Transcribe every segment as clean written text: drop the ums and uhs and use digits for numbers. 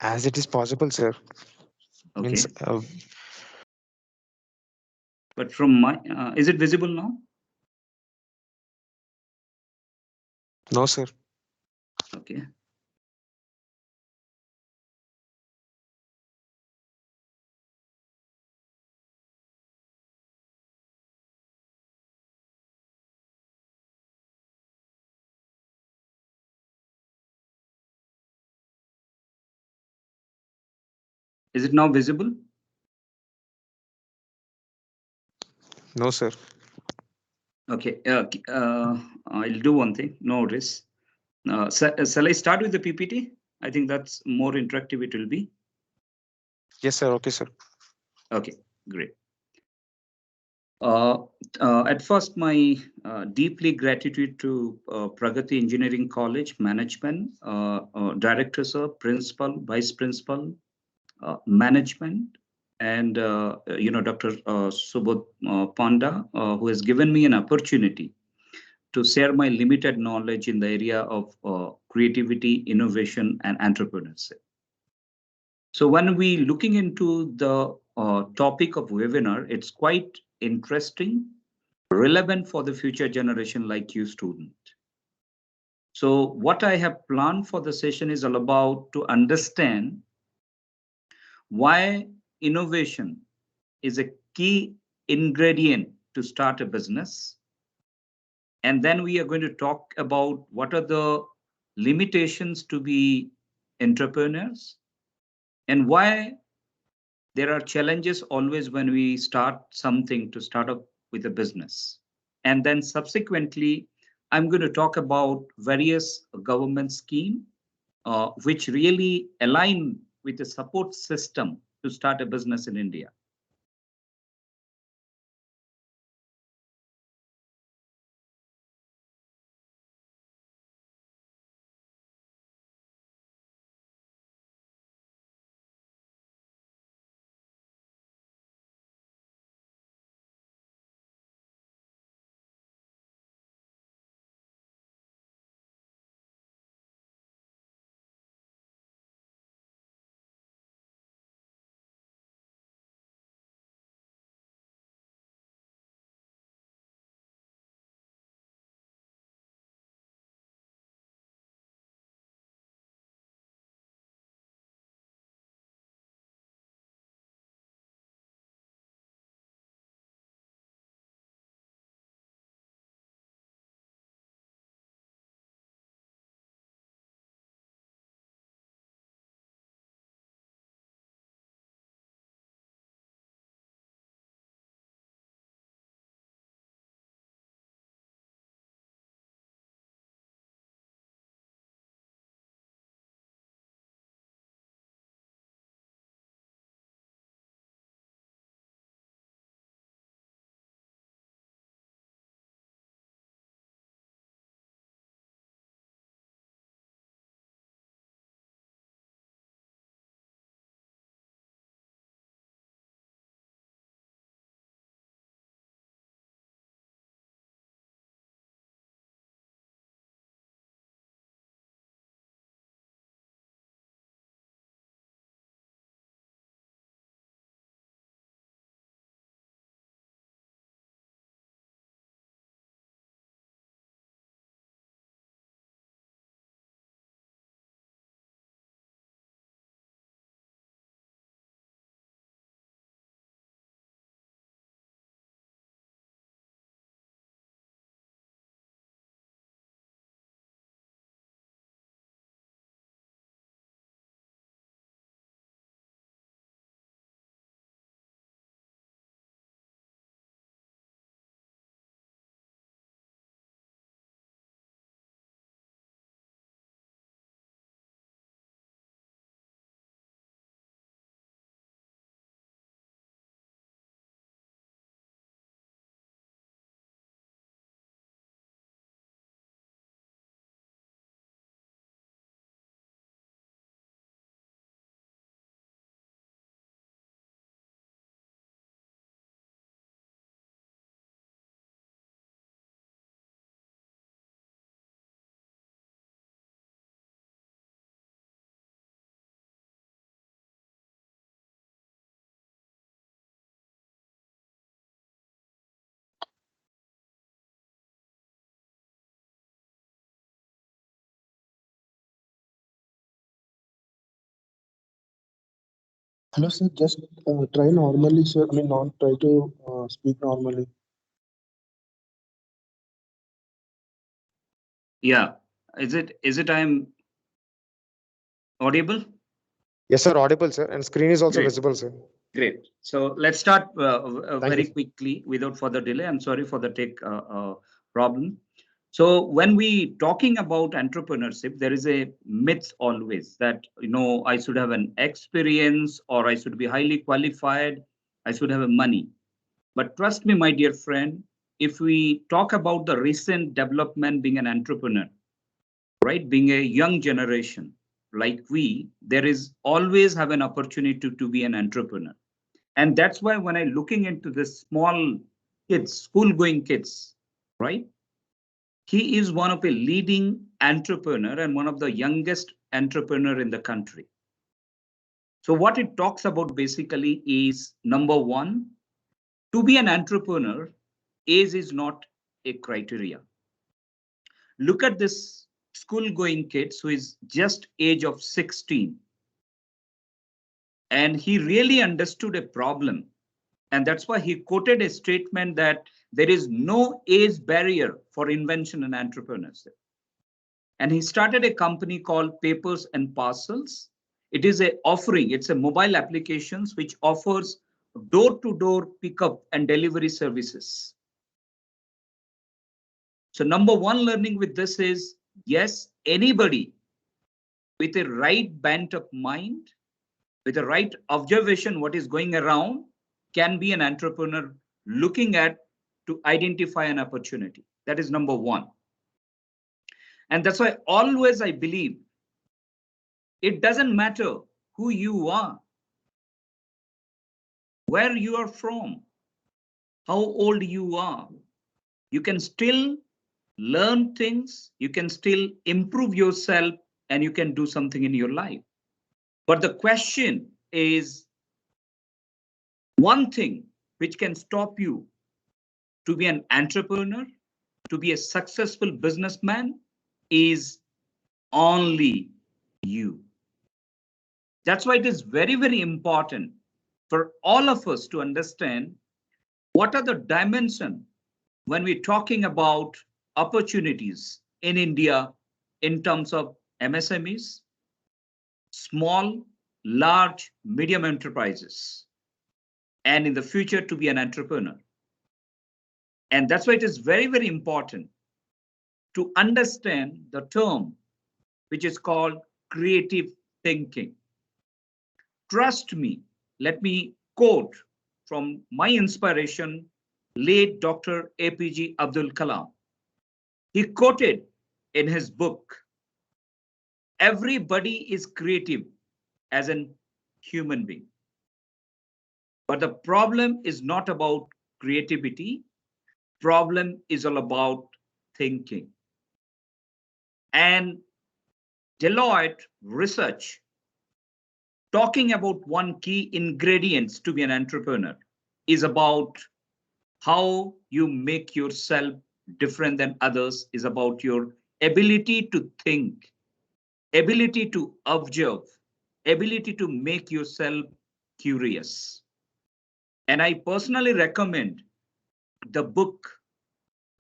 As it is possible, sir. Means, Okay. But from my, is it visible now? no, sir. Okay. Is it now visible? No, sir. Okay. I'll do one thing. No worries. Shall I start with the PPT? I think that's more interactive it will be. Yes, sir. Okay, sir. Okay, great. At first, my deeply gratitude to Pragati Engineering College management, director, sir, principal, vice principal, management, and Dr. Subodh Panda, who has given me an opportunity to share my limited knowledge in the area of creativity, innovation, and entrepreneurship. So when we looking into the topic of webinar, it's quite interesting, relevant for the future generation like you student. So what I have planned for the session is all about to understand why innovation is a key ingredient to start a business. And then we are going to talk about what are the limitations to be entrepreneurs and why there are challenges always when we start something to start up with a business. And then subsequently, I'm going to talk about various government schemes which really align with the support system to start a business in India. Hello, sir. Just try normally, sir. I mean, not try to speak normally. Yeah. Is it I'm audible? Yes, sir. Audible, sir. And screen is also Great. visible, sir. Great. So let's start Thank very you. quickly without further delay. I'm sorry for the tech problem. So when we talking about entrepreneurship, there is a myth always that, I should have an experience or I should be highly qualified. I should have a money. But trust me, my dear friend, if we talk about the recent development being an entrepreneur, right, being a young generation like there is always have an opportunity to be an entrepreneur. And that's why when I looking into this small kids, school going kids, right, he is one of a leading entrepreneur and one of the youngest entrepreneur in the country. So what it talks about basically is, number one, to be an entrepreneur, age is not a criteria. Look at this school going kid who is just age of 16, and he really understood a problem. And that's why he quoted a statement that there is no age barrier for invention and entrepreneurship. And he started a company called Papers and Parcels. It is a offering, it's a mobile applications which offers door-to-door pickup and delivery services. So number one learning with this is, yes, anybody with a right bent of mind, with a right observation what is going around, can be an entrepreneur looking at to identify an opportunity. That is number one. And that's why always I believe it doesn't matter who you are, where you are from, how old you are. You can still learn things, you can still improve yourself, and you can do something in your life. But the question is, one thing which can stop you to be an entrepreneur, to be a successful businessman, is only you. That's why it is very, very important for all of us to understand what are the dimensions when we're talking about opportunities in India in terms of MSMEs, small, large, medium enterprises, and in the future to be an entrepreneur. And that's why it is very, very important to understand the term which is called creative thinking. Trust me, let me quote from my inspiration, late Dr. APG Abdul Kalam. He quoted in his book, everybody is creative as a human being. But the problem is not about creativity. Problem is all about thinking. And Deloitte research talking about one key ingredients to be an entrepreneur is about how you make yourself different than others, is about your ability to think, ability to observe, ability to make yourself curious. And I personally recommend the book,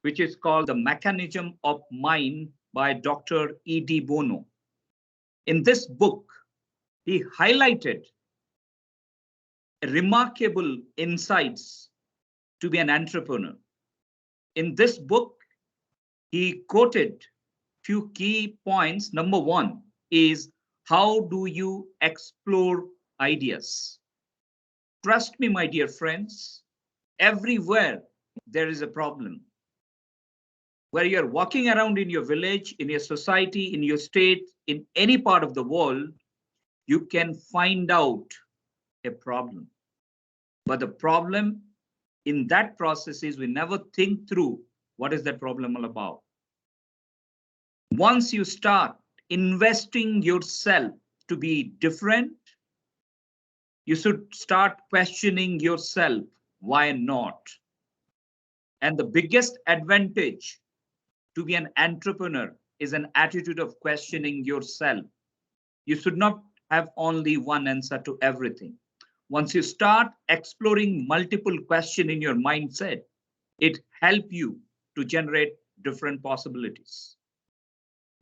which is called The Mechanism of Mind by Dr. E.D. Bono. In this book, he highlighted remarkable insights to be an entrepreneur. In this book, he quoted few key points. Number one is, how do you explore ideas? Trust me, my dear friends, everywhere there is a problem. Where you're walking around in your village, in your society, in your state, in any part of the world, you can find out a problem. But the problem in that process is we never think through what is that problem all about. Once you start investing yourself to be different, you should start questioning yourself, why not? And the biggest advantage to be an entrepreneur is an attitude of questioning yourself. You should not have only one answer to everything. once you start exploring multiple questions in your mindset, it helps you to generate different possibilities.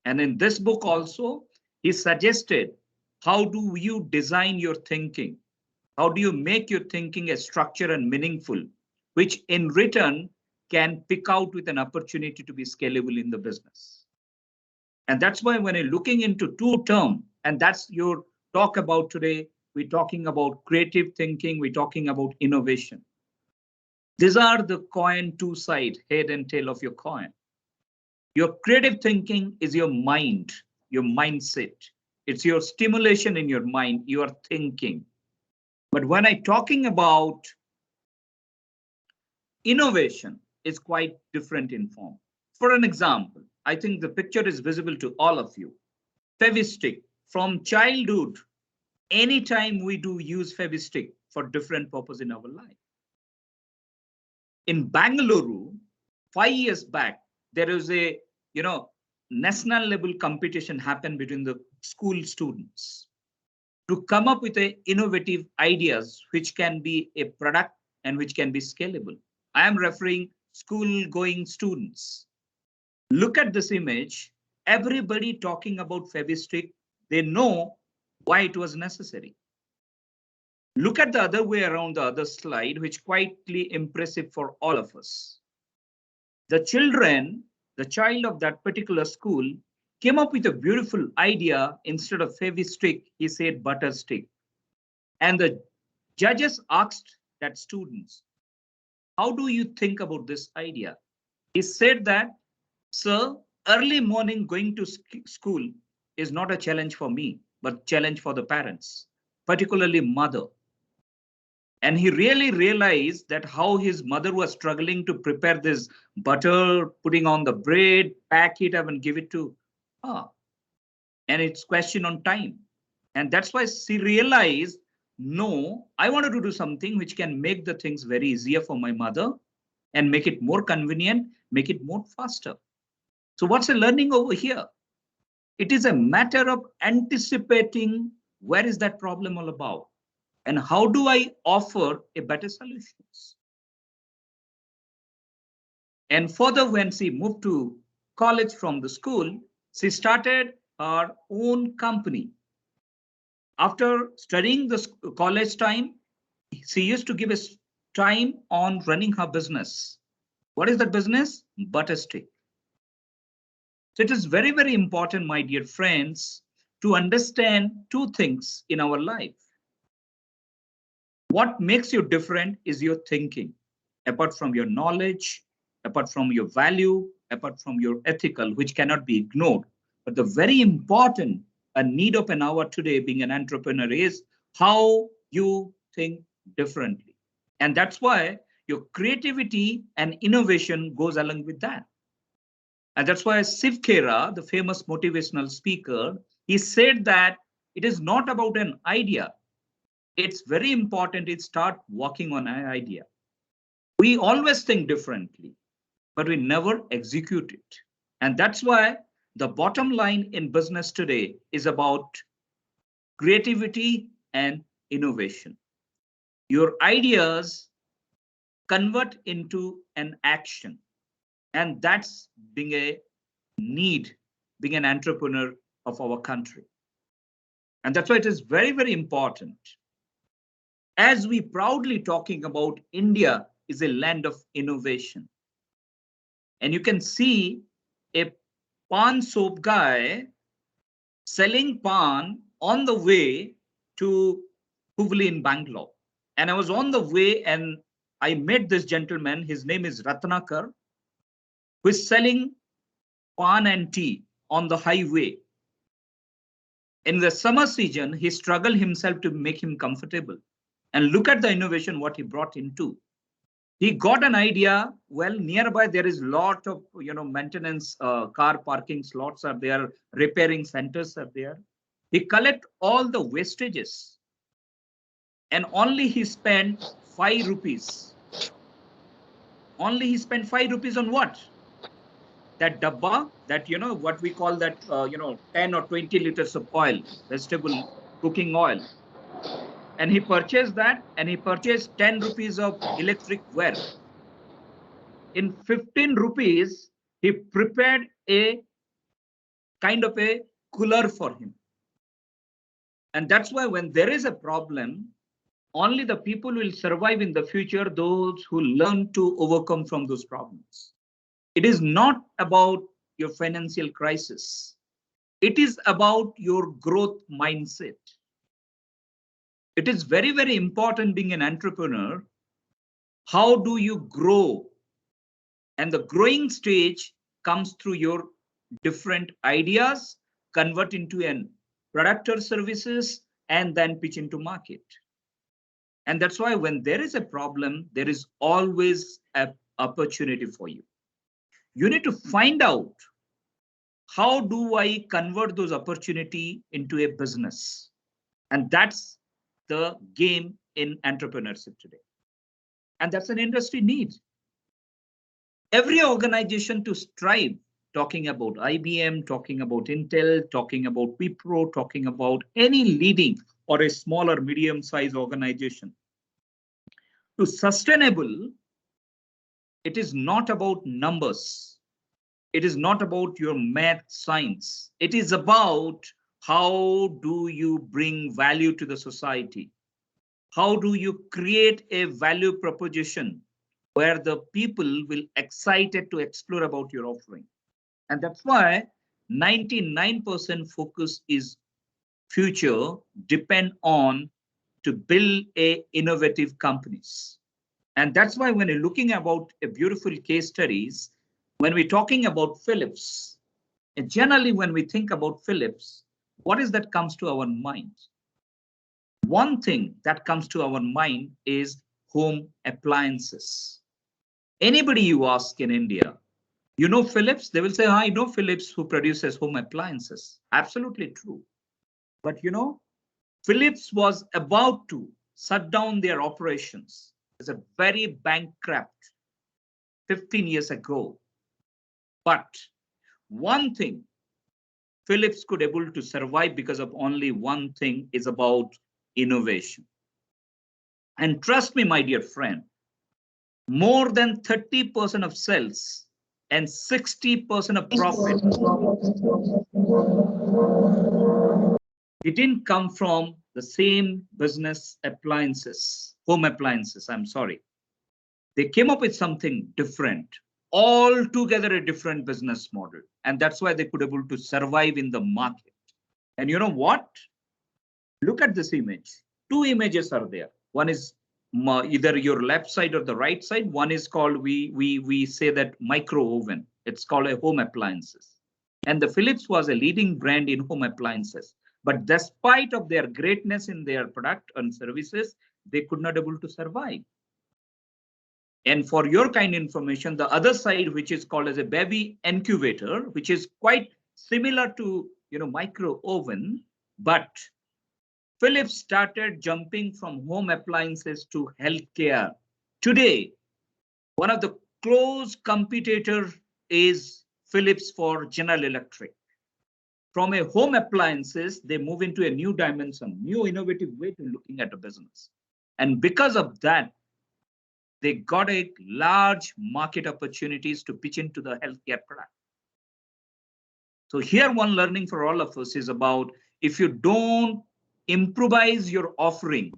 And in this book also, he suggested, how do you design your thinking? How do you make your thinking a structure and meaningful, which in return can pick out with an opportunity to be scalable in the business? And that's why when you're looking into two terms, and that's your talk about today, we're talking about creative thinking, we're talking about innovation. These are the coin two sides, head and tail of your coin. Your creative thinking is your mind, your mindset. It's your stimulation in your mind, you are thinking. But when I'm talking about innovation, it's quite different in form. For an example, I think the picture is visible to all of you. Fevistick. From childhood, anytime we do use Fevistick for different purpose in our life. In Bangalore, 5 years back, there is a national level competition happened between the school students to come up with innovative ideas which can be a product and which can be scalable. I am referring school going students. Look at this image. Everybody talking about Fevistick, they know why it was necessary. Look at the other way around, the other slide, which quietly impressive for all of us. The child of that particular school came up with a beautiful idea. Instead of Fevistick, he said butter stick. And the judges asked that students, how do you think about this idea? He said that, sir, early morning going to school is not a challenge for me, but challenge for the parents, particularly mother. And he really realized that how his mother was struggling to prepare this butter, putting on the bread, pack it up and give it to her. And it's question on time. And that's why she realized, no, I wanted to do something which can make the things very easier for my mother and make it more convenient, make it more faster. So what's the learning over here? It is a matter of anticipating where is that problem all about and how do I offer a better solutions. And further, when she moved to college from the school, she started her own company. After studying the college time, she used to give us time on running her business. What is that business? Butter stick. So it is very, very important, my dear friends, to understand two things in our life. What makes you different is your thinking, apart from your knowledge, apart from your value, apart from your ethical, which cannot be ignored. But the very important need of an hour today being an entrepreneur is how you think differently. And that's why your creativity and innovation goes along with that. And that's why Shiv Khera, the famous motivational speaker, he said that it is not about an idea. It's very important to start working on an idea. We always think differently, but we never execute it. And that's why the bottom line in business today is about creativity and innovation. Your ideas convert into an action. And that's being a need, being an entrepreneur of our country. And that's why it is very, very important. As we proudly talking about India is a land of innovation. And you can see a pan soap guy selling pan on the way to Hubli in Bangalore. And I was on the way and I met this gentleman, his name is Ratnakar, who is selling pan and tea on the highway. In the summer season, he struggled himself to make him comfortable. And look at the innovation, what he brought into. He got an idea, well, nearby there is a lot of maintenance, car parking slots are there, repairing centers are there. He collect all the wastages and only he spent 5 rupees. Only he spent 5 rupees on what? That dabba, that, what we call that, 10 or 20 liters of oil, vegetable cooking oil. and he purchased that, and he purchased 10 rupees of electric wire. In 15 rupees, he prepared a kind of a cooler for him. And that's why when there is a problem, only the people will survive in the future, those who learn to overcome from those problems. It is not about your financial crisis. It is about your growth mindset. It is very, very important being an entrepreneur. How do you grow? And the growing stage comes through your different ideas, convert into an product or services, and then pitch into market. And that's why when there is a problem, there is always an opportunity for you. You need to find out, how do I convert those opportunity into a business? And that's the game in entrepreneurship today. And that's an industry need. Every organization to strive, talking about IBM, talking about Intel, talking about Wipro, talking about any leading or a small or medium-sized organization. To sustainable, it is not about numbers. It is not about your math science. It is about how do you bring value to the society? How do you create a value proposition where the people will excited to explore about your offering? And that's why 99% focus is future depend on to build a innovative companies. And that's why when you're looking about a beautiful case studies, when we're talking about Philips, and generally when we think about Philips, what is that comes to our mind? One thing that comes to our mind is home appliances. Anybody you ask in India, you know Philips? They will say, I know Philips who produces home appliances. Absolutely true. But you know, Philips was about to shut down their operations. It's a very bankrupt 15 years ago. But one thing Philips could able to survive because of only one thing is about innovation. And trust me, my dear friend, more than 30% of sales and 60% of profit, it didn't come from the same business appliances, home appliances, I'm sorry. They came up with something different, altogether a different business model. And that's why they could able to survive in the market. And you know what? Look at this image. Two images are there. One is either your left side or the right side. One is called, we say that micro oven. It's called a home appliances. And the Philips was a leading brand in home appliances. But despite of their greatness in their product and services, they could not able to survive. And for your kind information, the other side, which is called as a baby incubator, which is quite similar to, micro oven, but Philips started jumping from home appliances to healthcare. Today, one of the close competitor is Philips for General Electric. From a home appliances, they move into a new dimension, new innovative way to looking at a business. And because of that, they got a large market opportunities to pitch into the healthcare product. So here one learning for all of us is about, if you don't improvise your offering,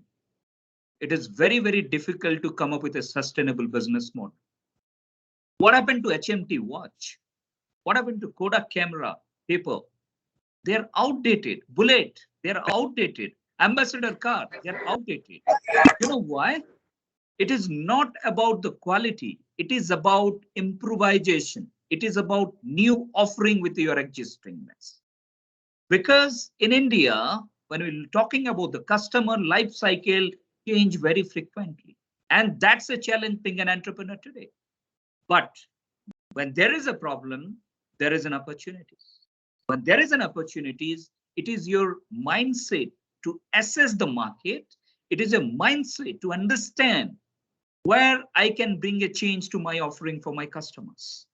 it is very, very difficult to come up with a sustainable business model. What happened to HMT watch? What happened to Kodak camera, paper? They're outdated. Bullet, they're outdated. Ambassador car, they're outdated. You know why? It is not about the quality. It is about improvisation. It is about new offering with your existingness. Because in India, when we're talking about the customer life cycle, change very frequently. And that's a challenge being an entrepreneur today. But when there is a problem, there is an opportunity. When there is an opportunity, it is your mindset to assess the market. It is a mindset to understand where I can bring a change to my offering for my customers.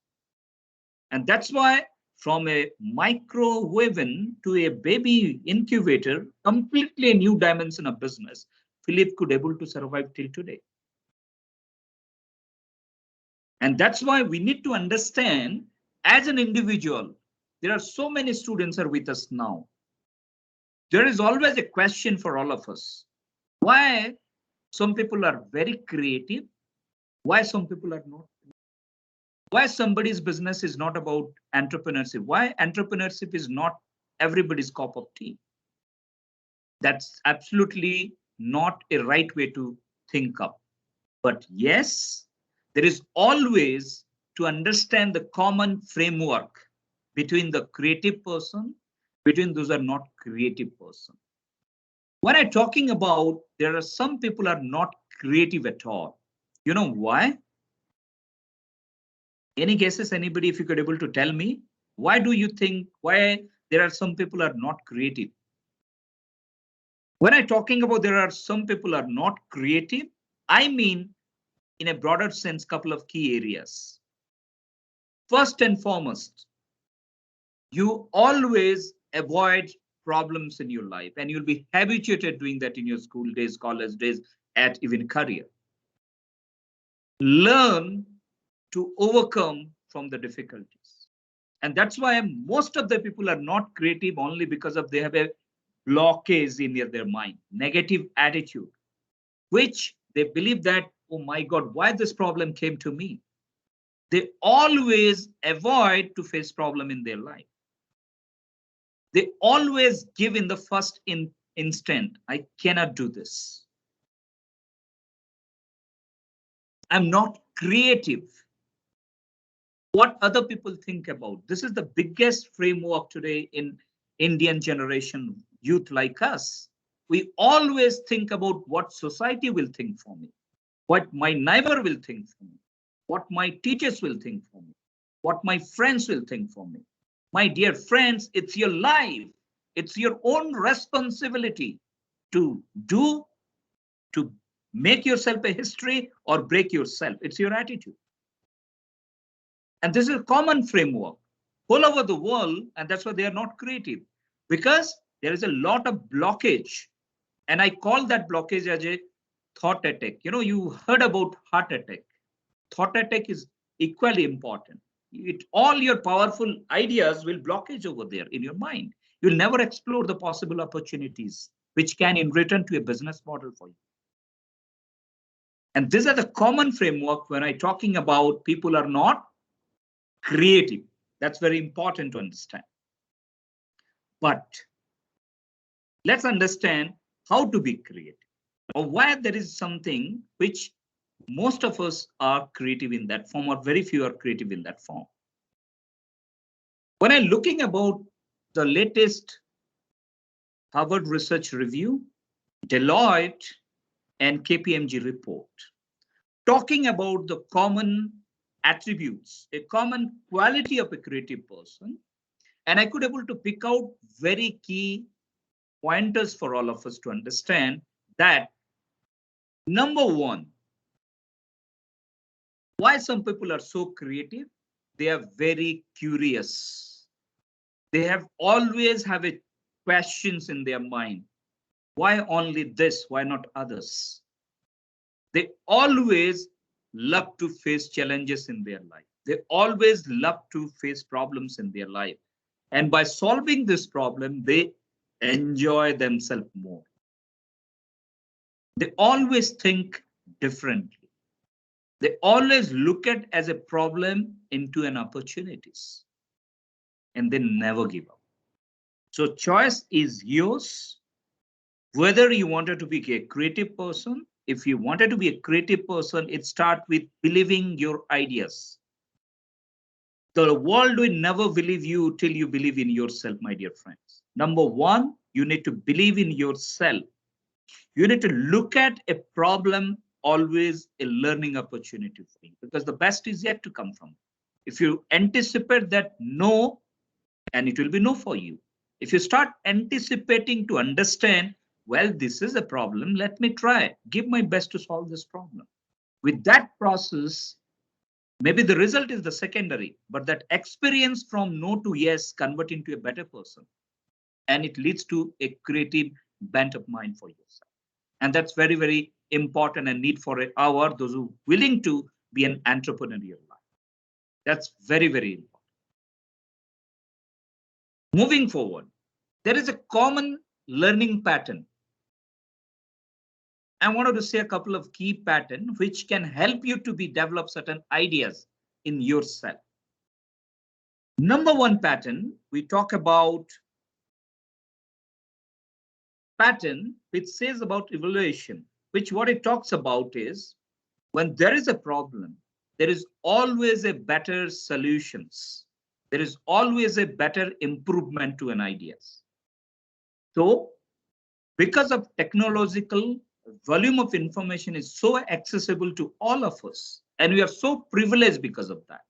And that's why from a micro oven to a baby incubator, completely a new dimension of business, Philip could able to survive till today. And that's why we need to understand as an individual, there are so many students are with us now. There is always a question for all of us. Why some people are very creative? Why some people are not? Why somebody's business is not about entrepreneurship? Why entrepreneurship is not everybody's cup of tea? That's absolutely not a right way to think of. But yes, there is always to understand the common framework between the creative person, between those who are not creative person. When I'm talking about, there are some people are not creative at all. You know why? Any guesses, anybody, if you could able to tell me, why do you think, why there are some people are not creative? When I'm talking about there are some people are not creative, I mean, in a broader sense, couple of key areas. First and foremost, you always avoid problems in your life, and you'll be habituated doing that in your school days, college days, at even career. Learn to overcome from the difficulties. And that's why most of the people are not creative only because of they have a blockage in their mind, negative attitude, which they believe that, oh my God, why this problem came to me? They always avoid to face problem in their life. They always give in the first instant, I cannot do this. I'm not creative. What other people think about. This is the biggest framework today in Indian generation youth like us. We always think about what society will think for me, what my neighbor will think for me, what my teachers will think for me, what my friends will think for me. My dear friends, it's your life. It's your own responsibility to do, to make yourself a history or break yourself. It's your attitude. And this is a common framework all over the world, and that's why they are not creative, because there is a lot of blockage. And I call that blockage as a thought attack. You know, you heard about heart attack. Thought attack is equally important. All your powerful ideas will blockage over there in your mind. You'll never explore the possible opportunities, which can in return to a business model for you. And these are the common framework when I'm talking about people are not creative. That's very important to understand. But let's understand how to be creative, or why there is something which most of us are creative in that form, or very few are creative in that form. When I'm looking about the latest Harvard Research Review, Deloitte, and KPMG report, talking about the common attributes, a common quality of a creative person, and I could able to pick out very key pointers for all of us to understand that. Number one, why some people are so creative? They are very curious. They have always have a questions in their mind. Why only this? Why not others? They always love to face challenges in their life. They always love to face problems in their life. And by solving this problem, they enjoy themselves more. They always think differently. They always look at as a problem into an opportunities. And they never give up. So choice is yours. Whether you wanted to be a creative person, if you wanted to be a creative person, it starts with believing your ideas. The world will never believe you till you believe in yourself, my dear friends. Number one, you need to believe in yourself. You need to look at a problem always a learning opportunity for you, because the best is yet to come from. If you anticipate that no, and it will be no for you. If you start anticipating to understand, well, this is a problem, let me try, give my best to solve this problem. With that process, maybe the result is the secondary, but that experience from no to yes convert into a better person. And it leads to a creative bent of mind for yourself. And that's very, very important and need for those who are willing to be an entrepreneur in your life. That's very, very important. Moving forward, there is a common learning pattern. I wanted to say a couple of key patterns which can help you to develop certain ideas in yourself. Number one pattern, we talk about pattern which says about evaluation, which what it talks about is when there is a problem, there is always a better solutions. There is always a better improvement to an ideas. So because of technological volume of information is so accessible to all of us, and we are so privileged because of that.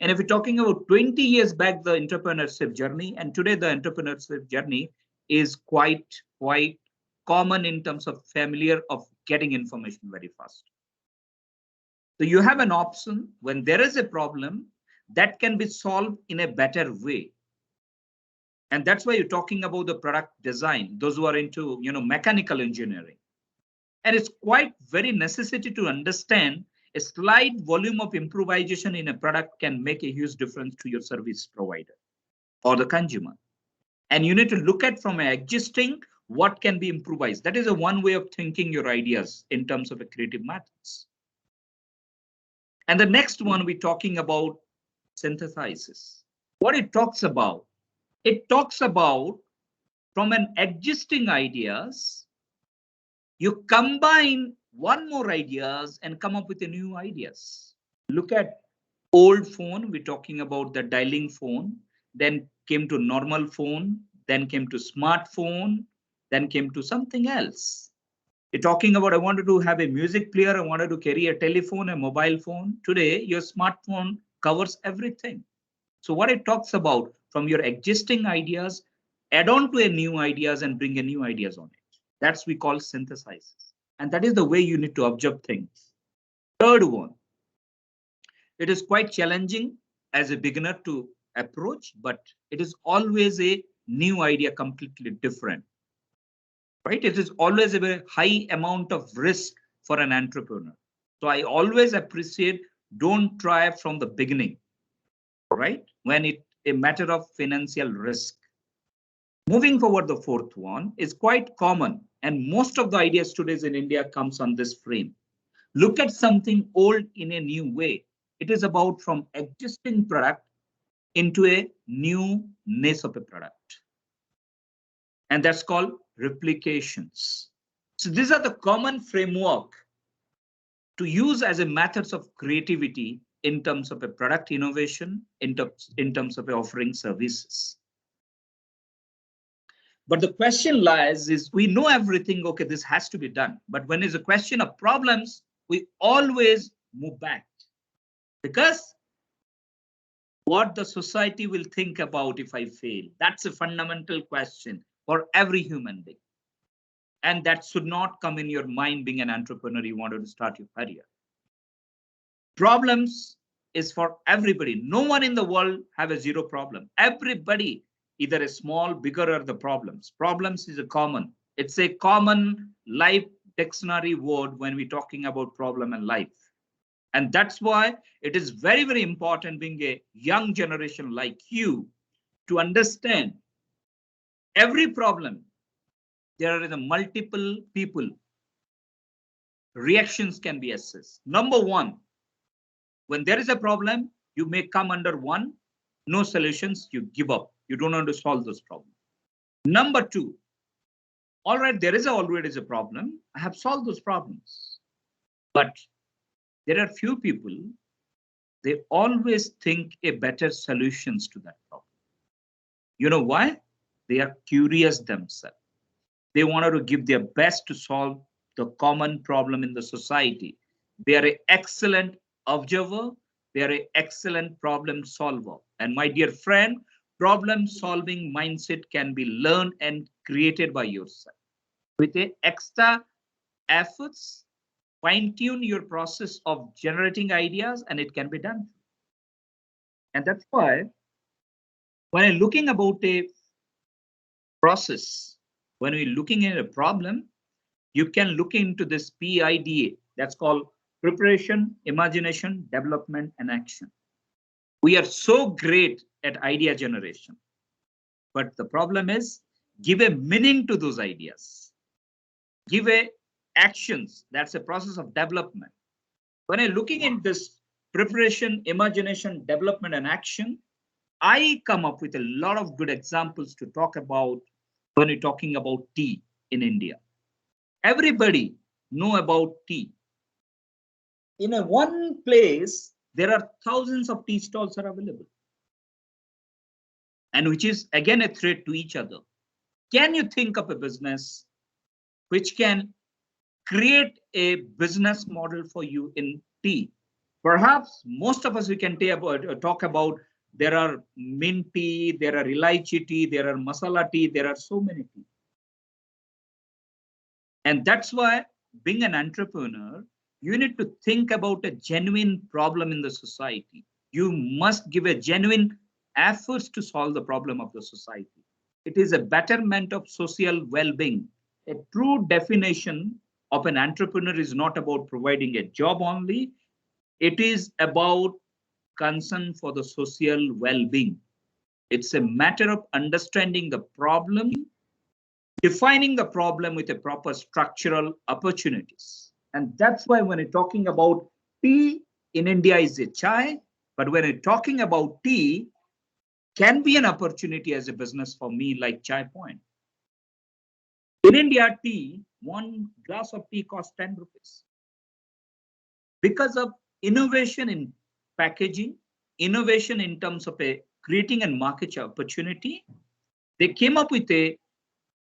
And if we're talking about 20 years back, the entrepreneurship journey, and today the entrepreneurship journey is quite common in terms of familiar of getting information very fast. So you have an option when there is a problem that can be solved in a better way. And that's why you're talking about the product design, those who are into mechanical engineering. And it's quite very necessity to understand a slight volume of improvisation in a product can make a huge difference to your service provider or the consumer. And you need to look at from existing what can be improvised. That is a one way of thinking your ideas in terms of a creative methods. And the next one we're talking about synthesizes. What it talks about from an existing ideas, you combine one more ideas and come up with a new ideas. Look at old phone, we're talking about the dialing phone, then came to normal phone, then came to smartphone, then came to something else. You're talking about I wanted to have a music player, I wanted to carry a telephone, a mobile phone. Today, your smartphone covers everything. So what it talks about from your existing ideas, add on to a new ideas and bring a new ideas on it. That's we call synthesizes. And that is the way you need to observe things. Third one, it is quite challenging as a beginner to approach, but it is always a new idea, completely different, right? It is always a very high amount of risk for an entrepreneur. So I always appreciate, don't try from the beginning, right? When it's a matter of financial risk. Moving forward, the fourth one is quite common, and most of the ideas today in India comes on this frame. Look at something old in a new way. It is about from existing product into a new niche of a product. And that's called replications. So these are the common framework to use as a methods of creativity in terms of a product innovation, in terms of offering services. But the question lies is we know everything, okay, this has to be done. But when it's a question of problems, we always move back. Because what the society will think about if I fail, that's a fundamental question for every human being. And that should not come in your mind being an entrepreneur, you wanted to start your career. Problems is for everybody. No one in the world have a zero problem. Everybody, either a small, bigger or the problems. Problems is a common. It's a common life dictionary word when we're talking about problem and life. And that's why it is very, very important being a young generation like you to understand every problem. There are the multiple people. Reactions can be assessed. Number one, when there is a problem, you may come under one, no solutions, you give up. You don't want to solve those problems. Number two, all right, there is already a problem. I have solved those problems. But there are few people, they always think a better solutions to that problem. You know why? They are curious themselves. They wanted to give their best to solve the common problem in the society. They are an excellent observer. They are an excellent problem solver. And my dear friend, problem solving mindset can be learned and created by yourself. With the extra efforts, fine tune your process of generating ideas and it can be done. And that's why when I'm looking about a process, when we're looking at a problem, you can look into this PIDA. That's called preparation, imagination, development, and action. We are so great at idea generation, but the problem is give a meaning to those ideas. Give a actions. That's a process of development. When I'm looking at this preparation, imagination, development, and action, I come up with a lot of good examples to talk about when you're talking about tea in India. Everybody know about tea. In a one place, there are thousands of tea stalls are available, and which is again a threat to each other. Can you think of a business which can create a business model for you in tea? Perhaps most of us we can talk about there are mint tea, there are elaichi tea, there are masala tea, there are so many tea. And that's why being an entrepreneur, you need to think about a genuine problem in the society. You must give a genuine efforts to solve the problem of the society. It is a betterment of social well-being. A true definition of an entrepreneur is not about providing a job only. It is about concern for the social well-being. It's a matter of understanding the problem, defining the problem with a proper structural opportunities. And that's why when you're talking about tea in India is a chai, but when you're talking about tea, can be an opportunity as a business for me like Chai Point. In India, tea, one glass of tea costs 10 rupees. Because of innovation in packaging, innovation in terms of creating and market opportunity, they came up with a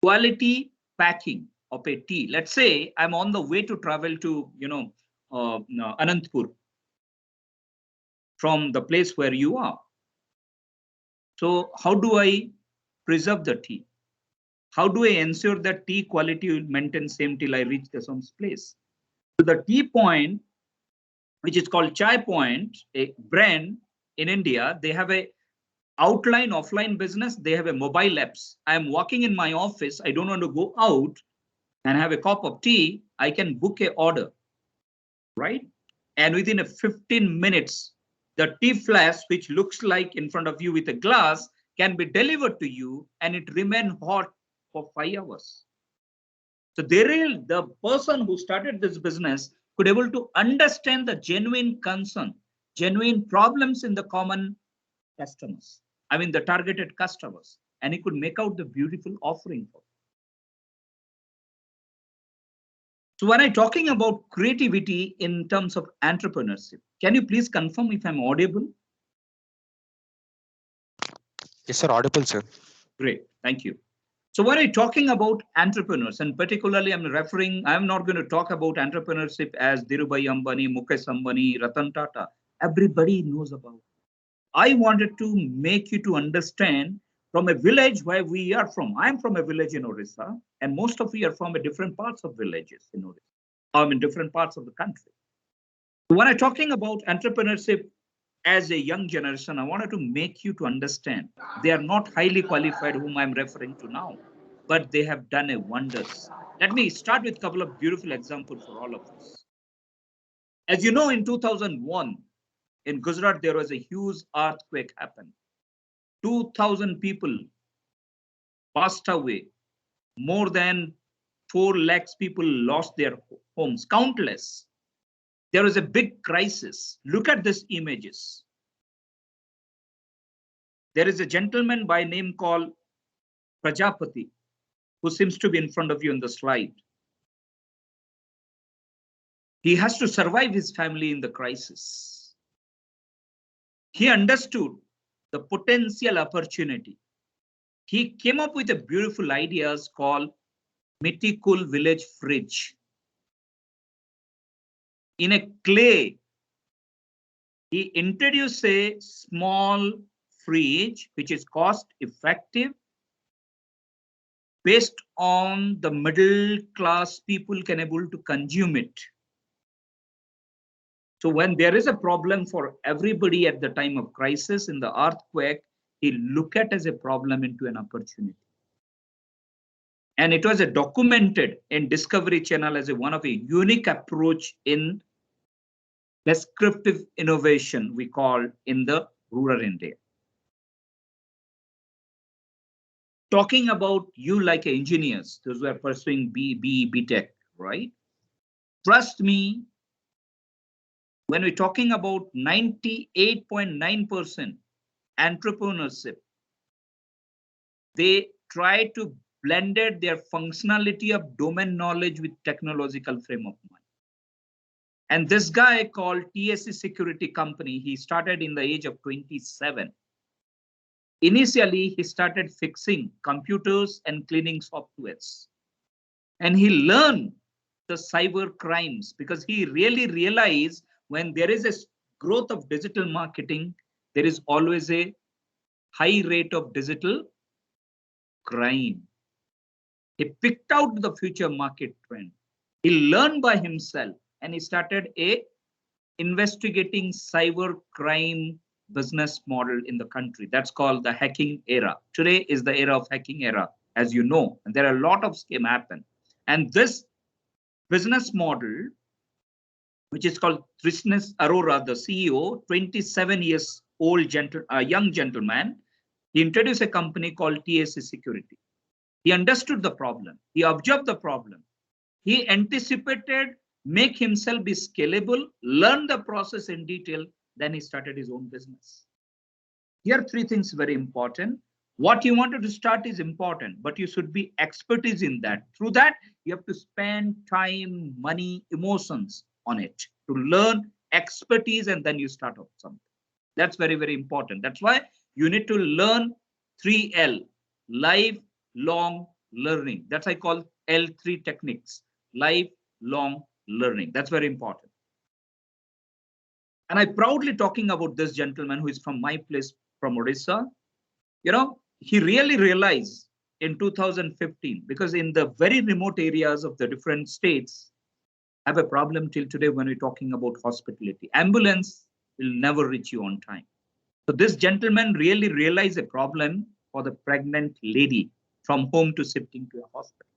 quality packing of a tea. Let's say I'm on the way to travel to, Anantapur from the place where you are. So how do I preserve the tea? How do I ensure that tea quality will maintain same till I reach some place? So the tea point, which is called Chai Point, a brand in India, they have a outline offline business. They have a mobile apps. I am walking in my office. I don't want to go out and have a cup of tea. I can book a order, right? And within a 15 minutes, the tea flask, which looks like in front of you with a glass, can be delivered to you and it remain hot for 5 hours. So the person who started this business could able to understand the genuine concern, genuine problems in the common customers. I mean the targeted customers, and he could make out the beautiful offering for them. So when I'm talking about creativity in terms of entrepreneurship, can you please confirm if I'm audible? Yes, sir. Audible, sir. Great, thank you. So when I'm talking about entrepreneurs, and particularly I'm not going to talk about entrepreneurship as Dhirubhai Ambani, Mukesh Ambani, Ratan Tata. Everybody knows about it. I wanted to make you to understand from a village where we are from. I'm from a village in Orissa, and most of you are from different parts of villages in Orissa. I'm in different parts of the country. When I'm talking about entrepreneurship as a young generation, I wanted to make you to understand they are not highly qualified whom I'm referring to now, but they have done a wonders. Let me start with a couple of beautiful examples for all of us. As you know, in 2001, in Gujarat, there was a huge earthquake happened. 2,000 people passed away. More than 4 lakhs people lost their homes, countless. There was a big crisis. Look at these images. There is a gentleman by name called Prajapati, who seems to be in front of you in the slide. He has to survive his family in the crisis. He understood the potential opportunity. He came up with a beautiful ideas called Mythical Village Fridge. In a clay, he introduced a small fridge, which is cost effective, based on the middle class people can able to consume it. So when there is a problem for everybody at the time of crisis in the earthquake, he look at as a problem into an opportunity. And it was documented in Discovery Channel as one of a unique approach in descriptive innovation we call in the rural India. Talking about you like engineers, those who are pursuing B.Tech, right? Trust me, when we're talking about 98.9% entrepreneurship, they try to blended their functionality of domain knowledge with technological frame of mind. And this guy called TSC Security Company, he started in the age of 27. Initially, he started fixing computers and cleaning softwares. And he learned the cyber crimes because he really realized when there is a growth of digital marketing, there is always a high rate of digital crime. He picked out the future market trend. He learned by himself and he started investigating cyber crime business model in the country. That's called the hacking era. Today is the era of hacking era, as you know, and there are a lot of scam happen. And this business model, which is called Trishnas Arora, the CEO, 27 years old young gentleman, he introduced a company called TSC Security. He understood the problem. He observed the problem. He anticipated, make himself be scalable, learn the process in detail, then he started his own business. Here are three things very important. What you wanted to start is important, but you should be expertise in that. Through that, you have to spend time, money, emotions on it to learn expertise, and then you start off something. That's very, very important. That's why you need to learn 3L, lifelong learning. That's I call L3 techniques, lifelong learning. That's very important. And I proudly talking about this gentleman who is from my place, from Odisha. You know, he really realized in 2015, because in the very remote areas of the different states, have a problem till today when we're talking about hospitality. Ambulance will never reach you on time. So this gentleman really realized a problem for the pregnant lady from home to shifting to a hospital.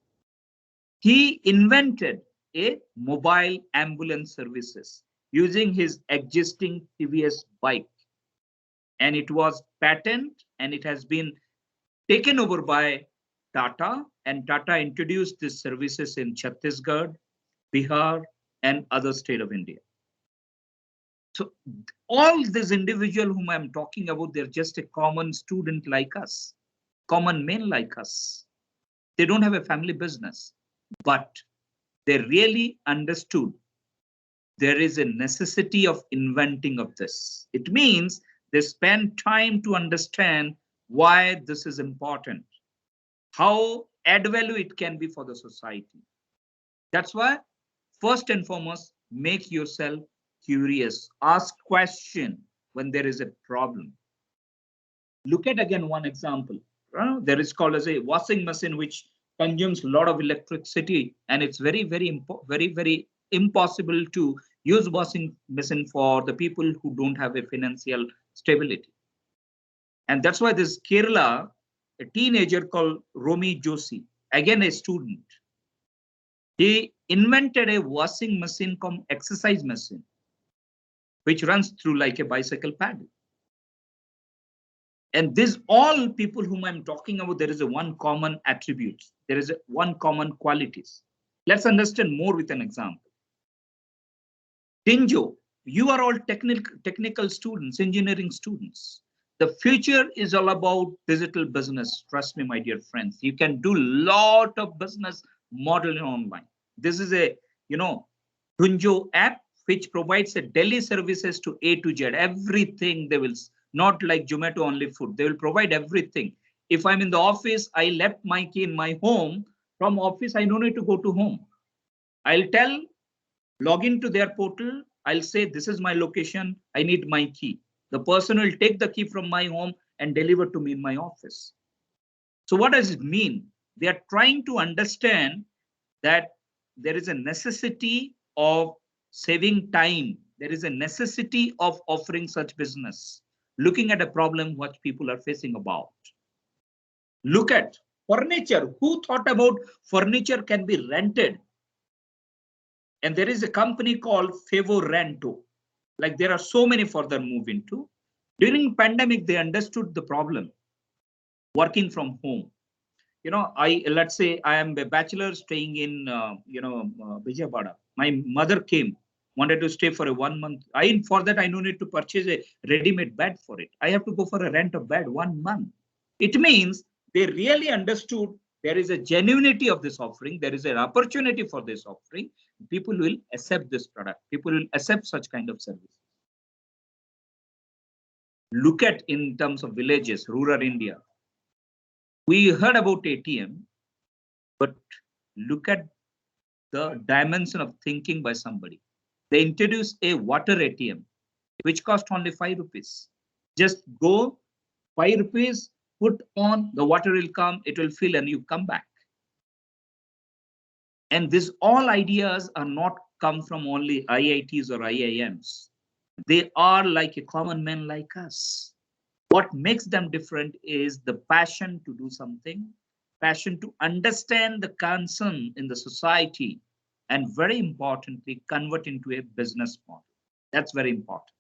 He invented a mobile ambulance services using his existing TVS bike. And it was patent and it has been taken over by Tata, and Tata introduced these services in Chhattisgarh, Bihar, and other state of India. So all these individuals whom I'm talking about, they're just a common student like us, common men like us. They don't have a family business, but they really understood there is a necessity of inventing of this. It means they spend time to understand why this is important, how add value it can be for the society. That's why, first and foremost, make yourself curious. Ask question when there is a problem. Look at again one example. There is called as a washing machine which consumes a lot of electricity, and it's very, very impossible to use washing machine for the people who don't have a financial stability. And that's why this Kerala, a teenager called Romi Joshi, again a student, he invented a washing machine called exercise machine, which runs through like a bicycle paddle. And these all people whom I'm talking about, there is a one common attribute. There is a one common qualities. Let's understand more with an example. Tinjo, you are all technical students, engineering students. The future is all about digital business. Trust me, my dear friends. You can do a lot of business modeling online. This is a, Tunjo app which provides a daily services to A to Z. Everything they will, not like Zomato only food. They will provide everything. If I'm in the office, I left my key in my home. From office, I don't need to go to home. I'll tell, log into their portal. I'll say, this is my location. I need my key. The person will take the key from my home and deliver to me in my office. So what does it mean? They are trying to understand that there is a necessity of saving time. There is a necessity of offering such business, looking at a problem what people are facing about. Look at Furniture. Who thought about furniture can be rented? And there is a company called Favorento. Like there are so many further move into. During pandemic, they understood the problem. Working from home. Let's say I am a bachelor staying in, Vijayawada. My mother came, wanted to stay for a 1 month. For that, I no need to purchase a ready-made bed for it. I have to go for a rent of bed 1 month. It means they really understood there is a genuinity of this offering. There is an opportunity for this offering. People will accept this product. People will accept such kind of service. Look at in terms of villages, rural India. We heard about ATM, but look at the dimension of thinking by somebody. They introduced a water ATM, which cost only 5 rupees. Just go 5 rupees, put on, the water will come, it will fill and you come back. And these all ideas are not come from only IITs or IIMs. They are like a common man like us. What makes them different is the passion to do something, passion to understand the concern in the society, and very importantly, convert into a business model. That's very important.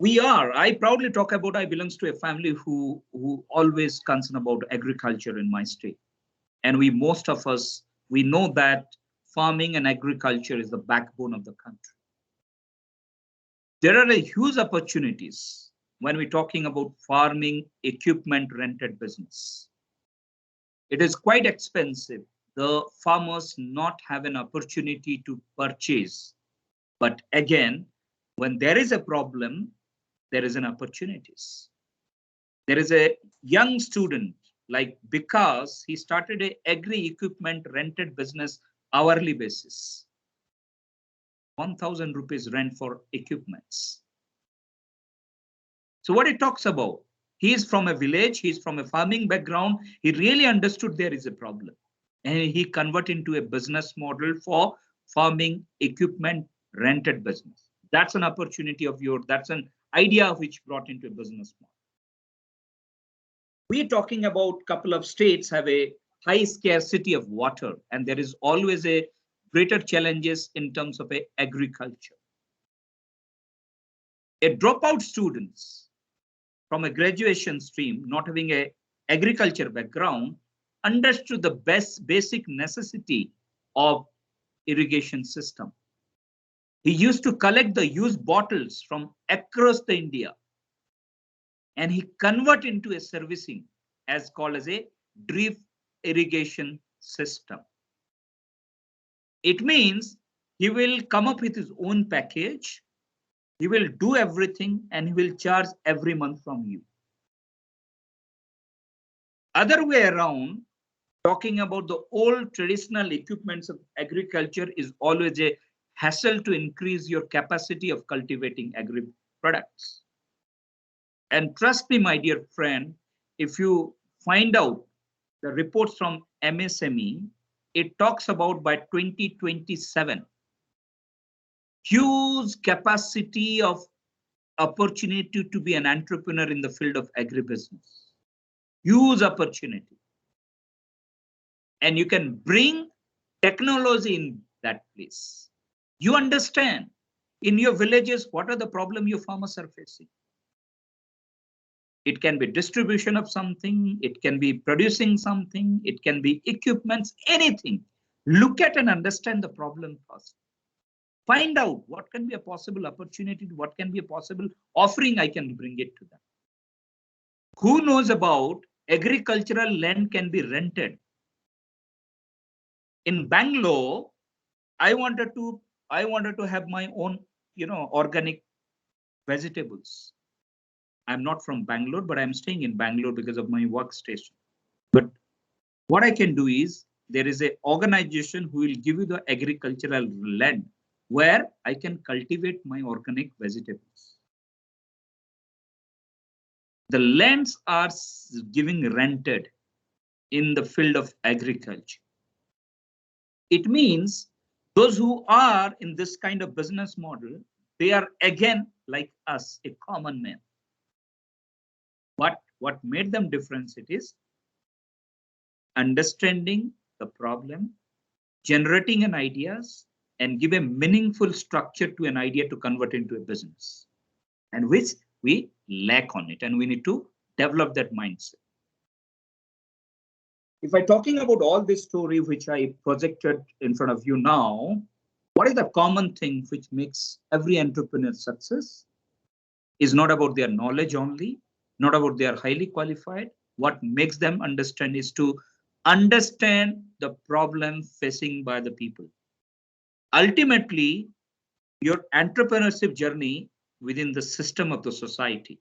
I proudly talk about, I belongs to a family who always concern about agriculture in my state. And most of us, we know that farming and agriculture is the backbone of the country. There are huge opportunities when we're talking about farming equipment rented business. It is quite expensive. The farmers not have an opportunity to purchase. But again, when there is a problem, there is an opportunities. There is a young student, like because he started a agri equipment rented business hourly basis. 1,000 rupees rent for equipments. So what it talks about, he is from a village, he's from a farming background. He really understood there is a problem. And he converted into a business model for farming equipment rented business. That's an opportunity of yours. That's an idea which brought into a business model. We're talking about a couple of states have a high scarcity of water, and there is always a greater challenges in terms of agriculture. A dropout students from a graduation stream, not having a agriculture background, understood the basic necessity of irrigation system. He used to collect the used bottles from across the India, and he convert into a servicing as called as a drip irrigation system. It means he will come up with his own package. He will do everything and he will charge every month from you. Other way around, talking about the old traditional equipments of agriculture is always a hassle to increase your capacity of cultivating agri products. And trust me, my dear friend, if you find out the reports from MSME, it talks about by 2027, huge capacity of opportunity to be an entrepreneur in the field of agribusiness. Huge opportunity. And you can bring technology in that place. You understand in your villages, what are the problems your farmers are facing? It can be distribution of something, it can be producing something, it can be equipments, anything. Look at and understand the problem first. Find out what can be a possible opportunity, what can be a possible offering I can bring it to them. Who knows about agricultural land can be rented? In Bangalore, I wanted to have my own, organic vegetables. I'm not from Bangalore, but I'm staying in Bangalore because of my workstation. But what I can do is there is an organization who will give you the agricultural land where I can cultivate my organic vegetables. The lands are giving rented in the field of agriculture. It means those who are in this kind of business model, they are again like us, a common man. But What made them different, it is understanding the problem, generating an ideas, and give a meaningful structure to an idea to convert into a business, and which we lack on it, and we need to develop that mindset. If I'm talking about all this story which I projected in front of you now, what is the common thing which makes every entrepreneur success? Is not about their knowledge only, not about they are highly qualified. What makes them understand is to understand the problem facing by the people. Ultimately, your entrepreneurship journey within the system of the society,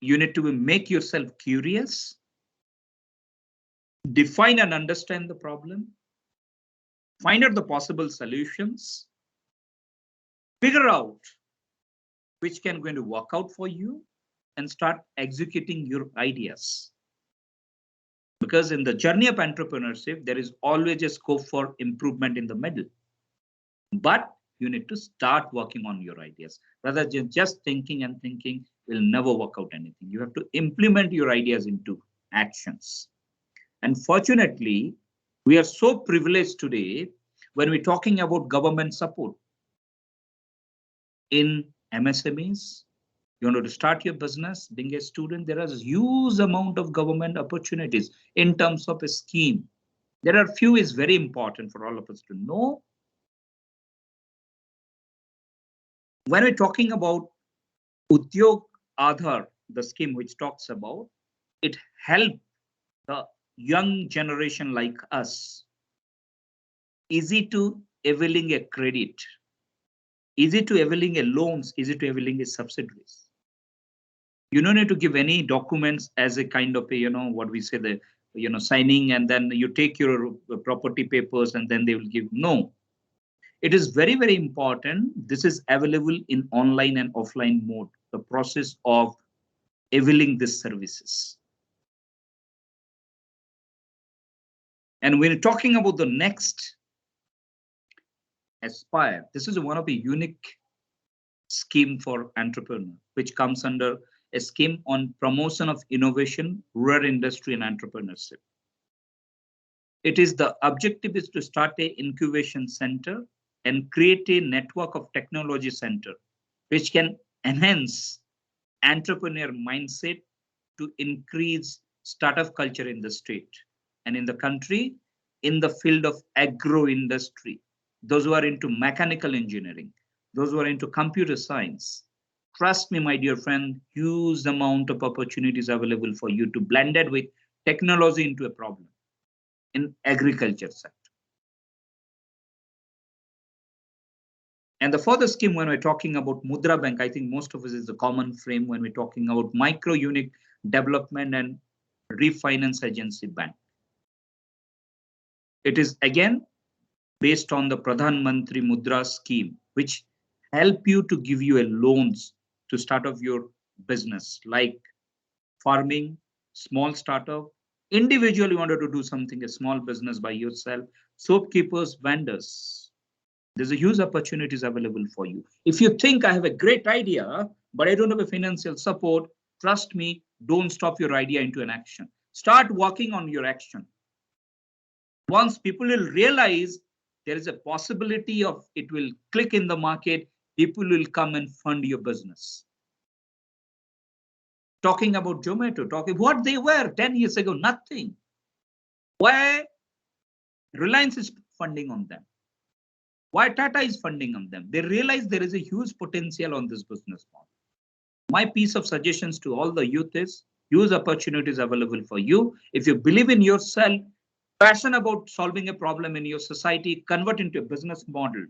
you need to make yourself curious, define and understand the problem, find out the possible solutions, figure out which can going to work out for you, and start executing your ideas. Because in the journey of entrepreneurship, there is always a scope for improvement in the middle. But you need to start working on your ideas. Rather than just thinking and thinking will never work out anything. You have to implement your ideas into actions. And fortunately, we are so privileged today when we're talking about government support in MSMEs. You want to start your business, being a student, there is huge amount of government opportunities in terms of a scheme. There are few is very important for all of us to know. When we're talking about Udyog Aadhar, the scheme which talks about, it helps the young generation like us easy to availing a credit, easy to availing a loans, easy to availing a subsidies. You don't need to give any documents as a kind of a, what we say, the, signing, and then you take your property papers and then they will give. No, it is very, very important. This is available in online and offline mode, the process of availing these services. And we're talking about the next Aspire. This is one of the unique scheme for entrepreneur, which comes under a scheme on promotion of innovation, rural industry and entrepreneurship. It is the objective is to start a incubation center and create a network of technology center, which can enhance entrepreneur mindset to increase startup culture in the state and in the country, in the field of agro industry, those who are into mechanical engineering, those who are into computer science. Trust me, my dear friend, huge amount of opportunities available for you to blend it with technology into a problem in agriculture sector. And the further scheme, when we're talking about Mudra Bank, I think most of us is the common frame when we're talking about micro unit development and refinance agency bank. It is again based on the Pradhan Mantri Mudra scheme, which help you to give you a loans to start off your business, like farming, small startup, individually wanted to do something, a small business by yourself, shopkeepers, vendors. There's a huge opportunities available for you. If you think I have a great idea, but I don't have a financial support, trust me, don't stop your idea into an action. Start working on your action. Once people will realize there is a possibility of it will click in the market, people will come and fund your business. Talking about Zomato, talking what they were 10 years ago, nothing. Why Reliance is funding on them? Why Tata is funding on them? They realize there is a huge potential on this business model. My piece of suggestions to all the youth is huge opportunities available for you. If you believe in yourself, passion about solving a problem in your society, convert into a business model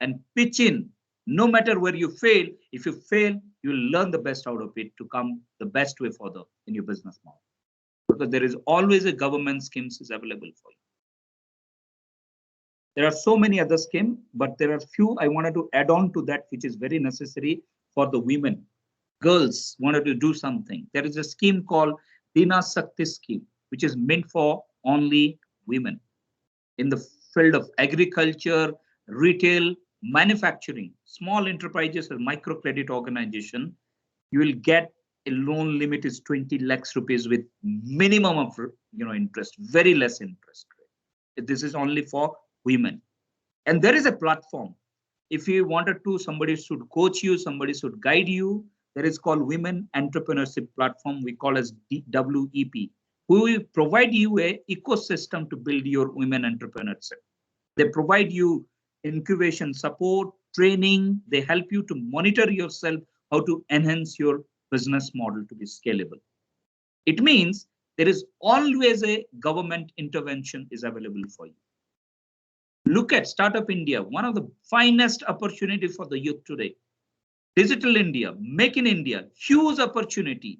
and pitch in. No matter where you fail, if you fail, you'll learn the best out of it to come the best way further in your business model. Because there is always a government schemes is available for you. There are so many other schemes, but there are few I wanted to add on to that, which is very necessary for the women. Girls wanted to do something. There is a scheme called Dina Sakti scheme, which is meant for only women in the field of agriculture, retail, manufacturing, small enterprises or microcredit organization. You will get a loan limit is 20 lakhs rupees with minimum of interest, very less interest rate. This is only for women. And there is a platform. If you wanted to, somebody should coach you, somebody should guide you. There is called Women Entrepreneurship Platform, we call as WEP, who will provide you a ecosystem to build your women entrepreneurship. They provide you incubation support, training. They help you to monitor yourself, how to enhance your business model to be scalable. It means there is always a government intervention is available for you. Look at Startup India, one of the finest opportunity for the youth today. Digital India, Make in India, huge opportunity.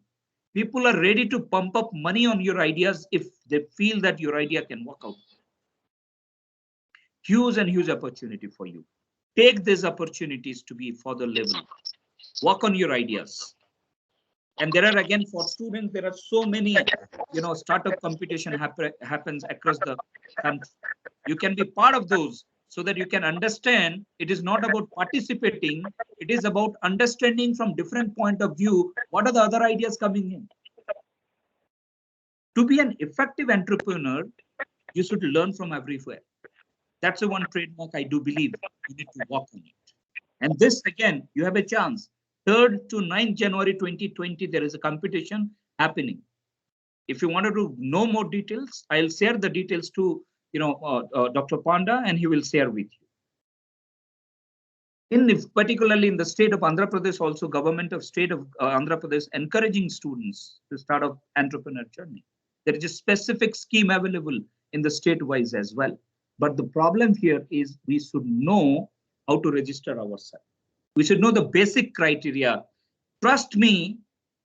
People are ready to pump up money on your ideas if they feel that your idea can work out. Huge and huge opportunity for you. Take these opportunities to be further level. Work on your ideas. And there are, again, for students, there are so many, startup competition happens across the country. You can be part of those so that you can understand it is not about participating. It is about understanding from different point of view, what are the other ideas coming in. To be an effective entrepreneur, you should learn from everywhere. That's the one trademark I do believe you need to work on it. And this, again, you have a chance. 3rd to 9th January 2020, there is a competition happening. If you wanted to know more details, I'll share the details to Dr. Panda, and he will share with you. Particularly in the state of Andhra Pradesh, also government of state of Andhra Pradesh encouraging students to start an entrepreneur journey. There is a specific scheme available in the state-wise as well. But the problem here is we should know how to register ourselves. We should know the basic criteria. Trust me,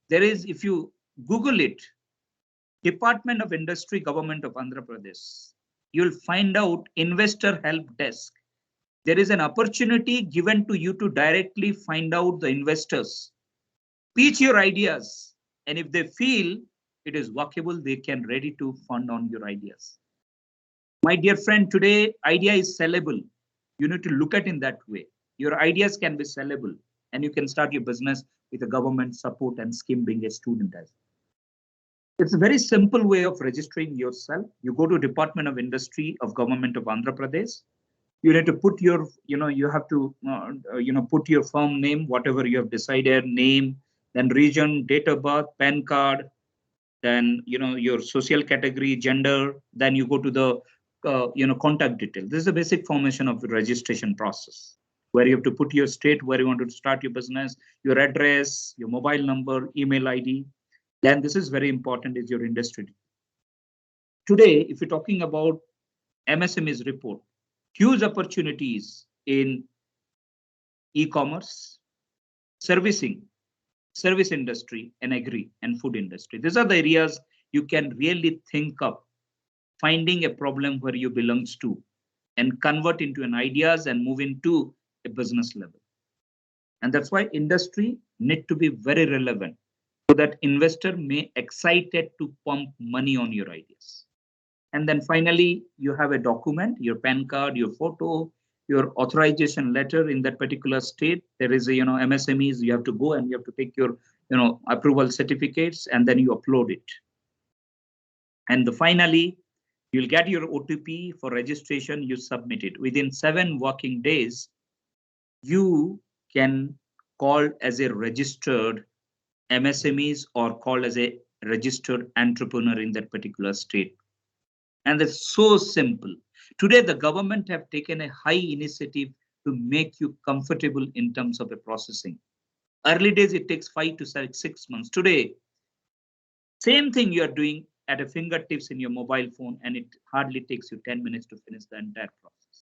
there is, if you Google it, Department of Industry, Government of Andhra Pradesh, you'll find out Investor Help Desk. There is an opportunity given to you to directly find out the investors, pitch your ideas, and if they feel it is workable, they can ready to fund on your ideas. My dear friend, today idea is sellable. You need to look at it in that way. Your ideas can be sellable, and you can start your business with a government support and scheme being a student as well. It's a very simple way of registering yourself. You go to Department of Industry of Government of Andhra Pradesh. You need to put your, you have to, put your firm name, whatever you have decided, name, then region, date of birth, PAN card, then, your social category, gender, then you go to the, contact detail. This is a basic formation of the registration process, where you have to put your state, where you want to start your business, your address, your mobile number, email ID. Then this is very important, is your industry. Today, if you're talking about MSME's report, huge opportunities in e-commerce, service industry, and agri and food industry. These are the areas you can really think of finding a problem where you belongs to and convert into an ideas and move into a business level. And that's why industry need to be very relevant so that investor may excited to pump money on your ideas. And then finally, you have a document, your PAN card, your photo, your authorization letter in that particular state. There is a, MSMEs, you have to go and you have to take your, approval certificates, and then you upload it. And finally, you'll get your OTP for registration, you submit it. Within 7 working days, you can call as a registered MSMEs or called as a registered entrepreneur in that particular state. And it's so simple. Today, the government have taken a high initiative to make you comfortable in terms of a processing. Early days, it takes 5 to 6 months. Today, same thing you are doing at a fingertips in your mobile phone, and it hardly takes you 10 minutes to finish the entire process.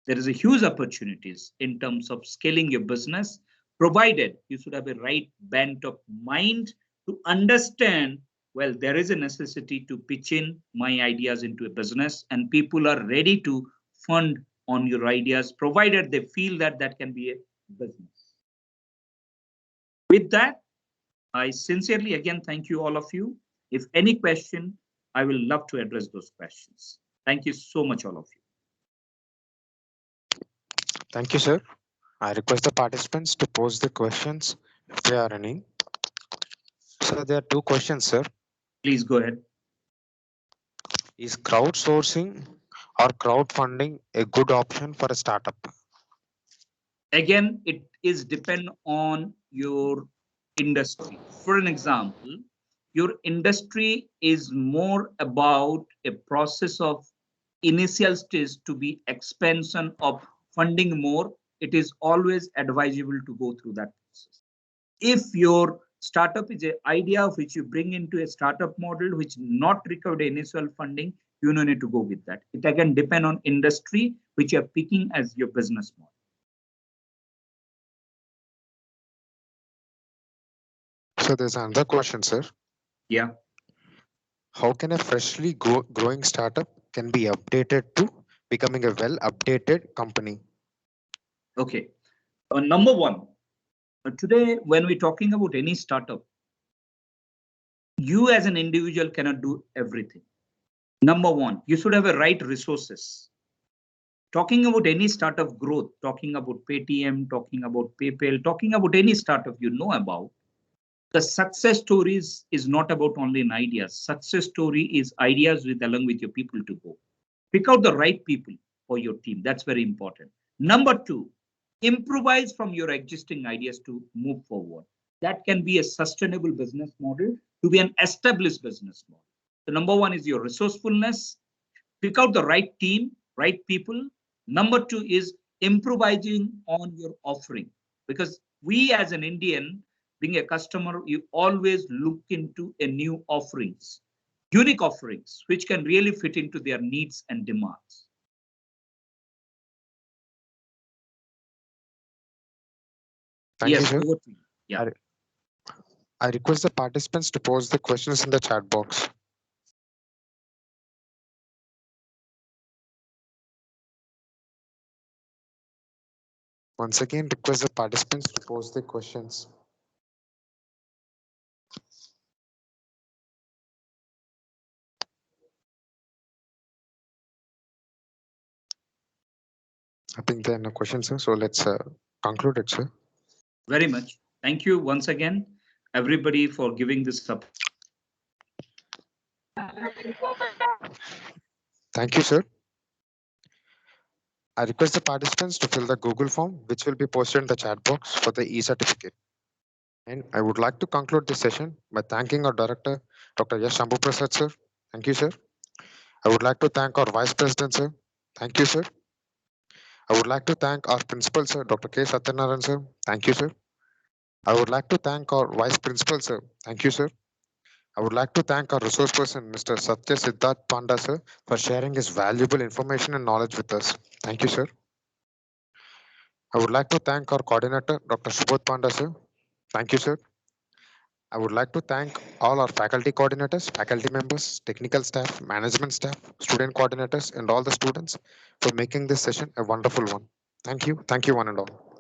There is a huge opportunities in terms of scaling your business, provided you should have a right bent of mind to understand, well, there is a necessity to pitch in my ideas into a business, and people are ready to fund on your ideas, provided they feel that that can be a business. With that, I sincerely again thank you, all of you. If any question, I will love to address those questions. Thank you so much, all of you. Thank you, sir. I request the participants to pose the questions if there are any. So there are two questions, sir. Please go ahead. Is crowdsourcing or crowdfunding a good option for a startup? Again, it is depend on your industry. For an example, your industry is more about a process of initial stage to be expansion of funding more. It is always advisable to go through that process. If your startup is an idea which you bring into a startup model which not required initial funding, you don't need to go with that. It again depend on industry which you are picking as your business model. So there's another question, sir. Yeah. How can a freshly growing startup can be updated to becoming a well updated company? Okay. Number one, today when we're talking about any startup, you as an individual cannot do everything. Number one, you should have a right resources. Talking about any startup growth, talking about Paytm, talking about PayPal, talking about any startup you know about, the success stories is not about only an idea. Success story is ideas with along with your people to go. Pick out the right people for your team. That's very important. Number two, improvise from your existing ideas to move forward. That can be a sustainable business model to be an established business model. So number one is your resourcefulness. Pick out the right team, right people. Number two is improvising on your offering. Because we as an Indian, being a customer, you always look into a new offerings, unique offerings, which can really fit into their needs and demands. Thank you, Yes, sir. over to you. Yeah. I request the participants to post the questions in the chat box. Once again, request the participants to post the questions. I think there are no questions, sir. So let's conclude it, sir. Very much. Thank you once again, everybody, for giving this support. Thank you, sir. I request the participants to fill the Google form, which will be posted in the chat box for the e-certificate. And I would like to conclude this session by thanking our director, Dr. Yash Shambhu Prasad, sir. Thank you, sir. I would like to thank our vice president, sir. Thank you, sir. I would like to thank our principal, sir, Dr. K. Satyanarayan, sir. Thank you, sir. I would like to thank our vice principal, sir. Thank you, sir. I would like to thank our resource person, Mr. Satya Siddharth Panda, sir, for sharing his valuable information and knowledge with us. Thank you, sir. I would like to thank our coordinator, Dr. Subodh Panda, sir. Thank you, sir. I would like to thank all our faculty coordinators, faculty members, technical staff, management staff, student coordinators, and all the students for making this session a wonderful one. Thank you. Thank you, one and all.